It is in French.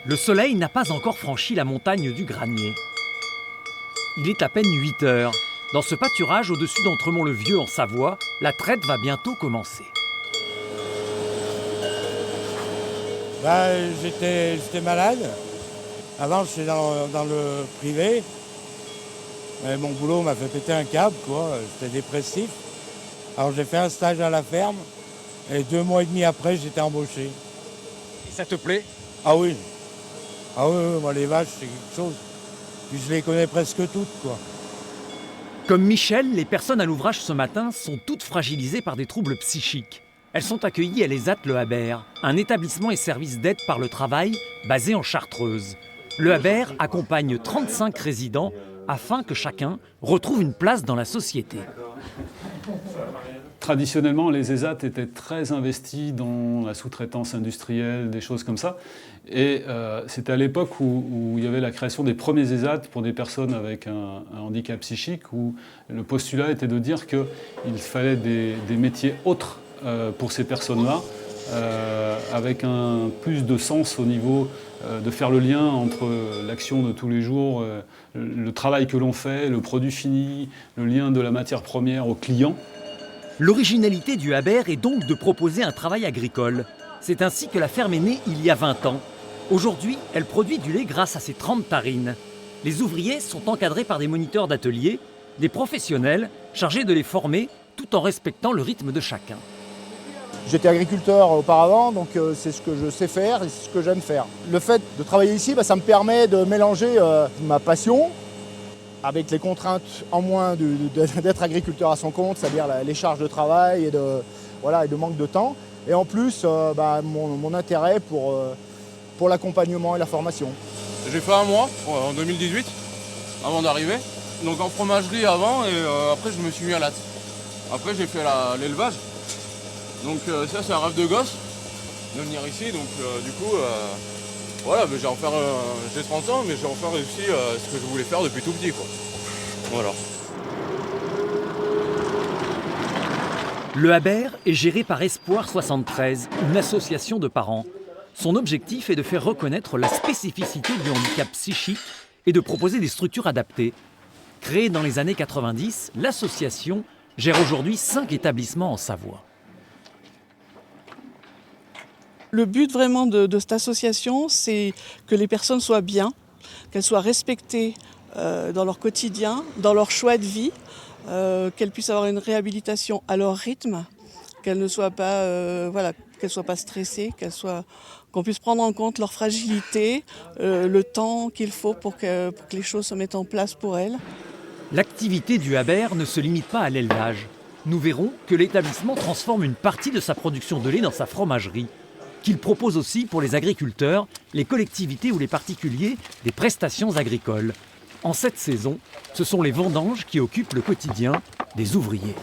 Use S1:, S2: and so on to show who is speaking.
S1: Le soleil n'a pas encore franchi la montagne du Granier. Il est à peine 8 heures. Dans ce pâturage au-dessus d'Entremont-le-Vieux en Savoie, la traite va bientôt commencer.
S2: J'étais malade. Avant, j'étais dans le privé. Mais mon boulot m'a fait péter un câble, quoi. J'étais dépressif. Alors j'ai fait un stage à la ferme. Et 2 mois et demi après, j'étais embauché.
S3: Et ça te plaît?
S2: Ah oui. Ah oui, moi les vaches, c'est quelque chose. Puis je les connais presque toutes, quoi.
S1: Comme Michel, les personnes à l'ouvrage ce matin sont toutes fragilisées par des troubles psychiques. Elles sont accueillies à l'ESAT Le Habert, un établissement et service d'aide par le travail basé en Chartreuse. Le Habert accompagne 35 résidents afin que chacun retrouve une place dans la société.
S4: Traditionnellement, les ESAT étaient très investis dans la sous-traitance industrielle, des choses comme ça. Et c'était à l'époque où il y avait la création des premiers ESAT pour des personnes avec un handicap psychique, où le postulat était de dire qu'il fallait des métiers autres pour ces personnes-là, avec un plus de sens au niveau de faire le lien entre l'action de tous les jours, le travail que l'on fait, le produit fini, le lien de la matière première au client.
S1: L'originalité du Habert est donc de proposer un travail agricole. C'est ainsi que la ferme est née il y a 20 ans. Aujourd'hui, elle produit du lait grâce à ses 30 tarines. Les ouvriers sont encadrés par des moniteurs d'atelier, des professionnels chargés de les former tout en respectant le rythme de chacun.
S5: J'étais agriculteur auparavant, donc c'est ce que je sais faire et c'est ce que j'aime faire. Le fait de travailler ici, ça me permet de mélanger ma passion avec les contraintes en moins d'être agriculteur à son compte, c'est-à-dire les charges de travail et de manque de temps. Et en plus, mon intérêt pour l'accompagnement et la formation.
S6: J'ai fait 1 mois en 2018, avant d'arriver. Donc en fromagerie avant et après je me suis mis à l'AT. Après j'ai fait l'élevage. Donc ça c'est un rêve de gosse de venir ici. Donc du coup, voilà, j'ai 30 ans mais j'ai enfin réussi ce que je voulais faire depuis tout petit, quoi. Voilà.
S1: Le Habert est géré par Espoir 73, une association de parents. Son objectif est de faire reconnaître la spécificité du handicap psychique et de proposer des structures adaptées. Créée dans les années 90, l'association gère aujourd'hui 5 établissements en Savoie.
S7: Le but vraiment de cette association, c'est que les personnes soient bien, qu'elles soient respectées dans leur quotidien, dans leur choix de vie, qu'elles puissent avoir une réhabilitation à leur rythme, qu'elles ne soient pas, qu'elles soient pas stressées, qu'on puisse prendre en compte leur fragilité, le temps qu'il faut pour que les choses se mettent en place pour elles.
S1: L'activité du Habert ne se limite pas à l'élevage. Nous verrons que l'établissement transforme une partie de sa production de lait dans sa fromagerie, qu'il propose aussi pour les agriculteurs, les collectivités ou les particuliers des prestations agricoles. En cette saison, ce sont les vendanges qui occupent le quotidien des ouvriers.